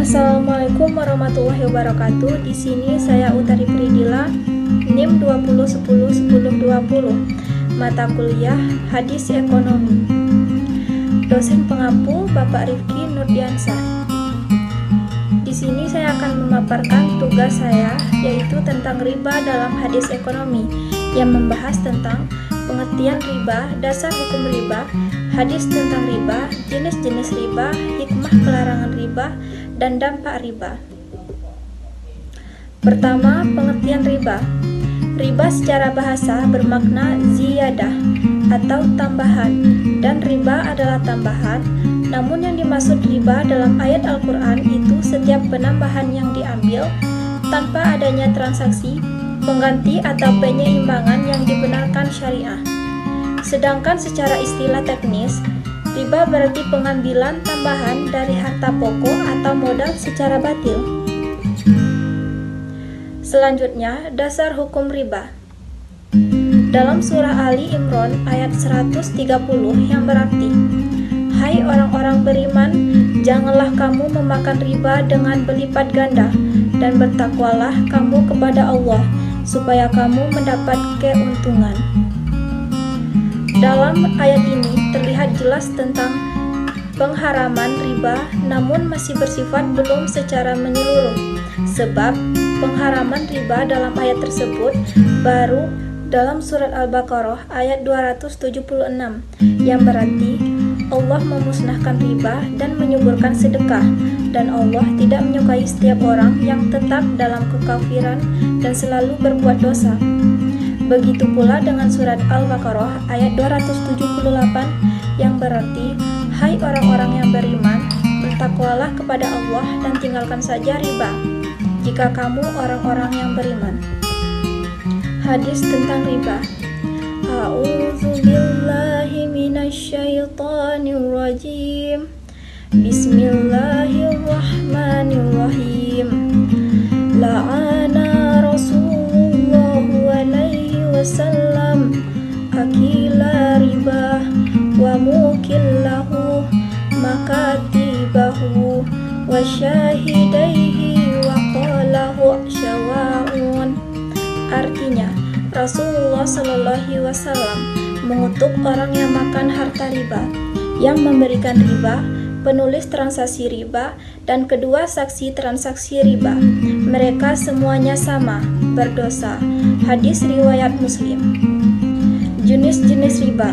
Assalamualaikum warahmatullahi wabarakatuh. Di sini saya Utari Pridila, NIM 2010101020, mata kuliah Hadis Ekonomi. Dosen pengampu Bapak Rifki Nurdiansah. Di sini saya akan memaparkan tugas saya, yaitu tentang riba dalam hadis ekonomi, yang membahas tentang pengertian riba, dasar hukum riba, hadis tentang riba, jenis-jenis riba, hikmah pelarangan riba, dan dampak riba. Pertama, pengertian riba. Riba secara bahasa bermakna ziyadah atau tambahan, dan riba adalah tambahan. Namun yang dimaksud riba dalam ayat Al-Quran itu setiap penambahan yang diambil tanpa adanya transaksi, pengganti atau penyeimbangan yang dibenarkan syariah. Sedangkan secara istilah teknis, riba berarti pengambilan tambahan dari harta pokok atau modal secara batil. Selanjutnya, dasar hukum riba. Dalam surah Ali Imran ayat 130 yang berarti, "Hai orang-orang beriman, janganlah kamu memakan riba dengan berlipat ganda, dan bertakwalah kamu kepada Allah, supaya kamu mendapat keuntungan." Dalam ayat ini terlihat jelas tentang pengharaman riba, namun masih bersifat belum secara menyeluruh, sebab pengharaman riba dalam ayat tersebut baru dalam surat Al-Baqarah ayat 276, yang berarti Allah memusnahkan riba dan menyuburkan sedekah, dan Allah tidak menyukai setiap orang yang tetap dalam kekafiran dan selalu berbuat dosa. Begitu pula dengan surat Al-Baqarah ayat 278 yang berarti, "Hai orang-orang yang beriman, bertakwalah kepada Allah dan tinggalkan saja riba, jika kamu orang-orang yang beriman." Hadis tentang riba. A'udzu billahi minasyaitonir rajim. Bismillahirrahmanirrahim. La'ana Rasulullah alaihi wasallam akila riba wa mukillahu makatibahu wa syahidaihi wa qalahu syawa'un. Artinya, Rasulullah Shallallahu Wasallam mengutuk orang yang makan harta riba, yang memberikan riba, penulis transaksi riba, dan kedua saksi transaksi riba. Mereka semuanya sama, berdosa. Hadis riwayat Muslim. Jenis-jenis riba.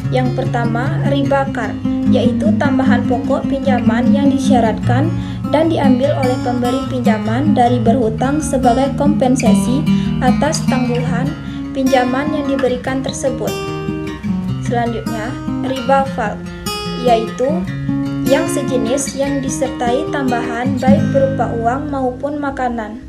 Yang pertama, riba kar, yaitu tambahan pokok pinjaman yang disyaratkan dan diambil oleh pemberi pinjaman dari berhutang sebagai kompensasi atas tangguhan pinjaman yang diberikan tersebut. Selanjutnya, riba fal, yaitu yang sejenis yang disertai tambahan baik berupa uang maupun makanan.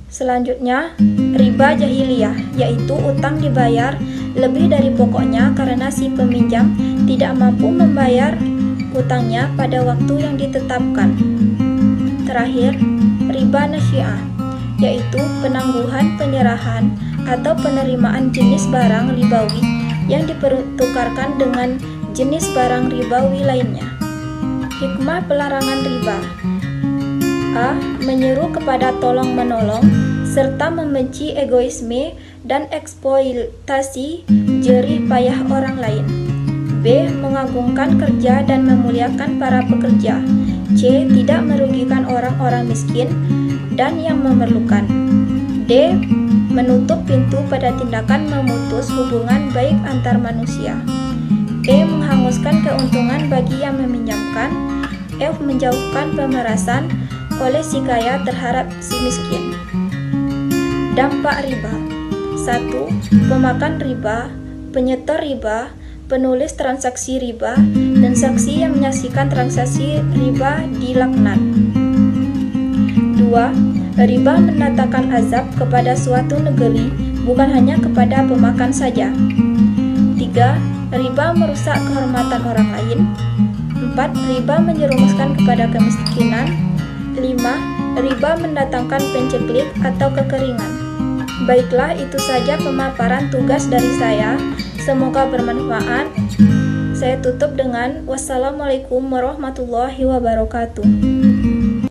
Selanjutnya, riba jahiliyah, yaitu utang dibayar lebih dari pokoknya karena si peminjam tidak mampu membayar utangnya pada waktu yang ditetapkan. Terakhir, riba nasyiah, yaitu penangguhan penyerahan atau penerimaan jenis barang ribawi yang dipertukarkan dengan jenis barang ribawi lainnya. Hikmah pelarangan riba. A. Menyeru kepada tolong-menolong serta membenci egoisme dan eksploitasi jerih payah orang lain. B. Mengagungkan kerja dan memuliakan para pekerja. C. Tidak merugikan orang-orang miskin dan yang memerlukan. D. Menutup pintu pada tindakan memutus hubungan baik antar manusia. E. Menghanguskan keuntungan bagi yang meminjamkan. F. Menjauhkan pemerasan oleh si kaya terhadap si miskin. Dampak riba. 1. Pemakan riba, penyetor riba, penulis transaksi riba, dan saksi yang menyaksikan transaksi riba dilaknat. 2. Riba mendatangkan azab kepada suatu negeri, bukan hanya kepada pemakan saja. 3. Riba merusak kehormatan orang lain. 4. Riba menjerumuskan kepada kemiskinan. 5. Riba mendatangkan penceklik atau kekeringan. Baiklah, itu saja pemaparan tugas dari saya. Semoga bermanfaat. Saya tutup dengan wassalamualaikum warahmatullahi wabarakatuh.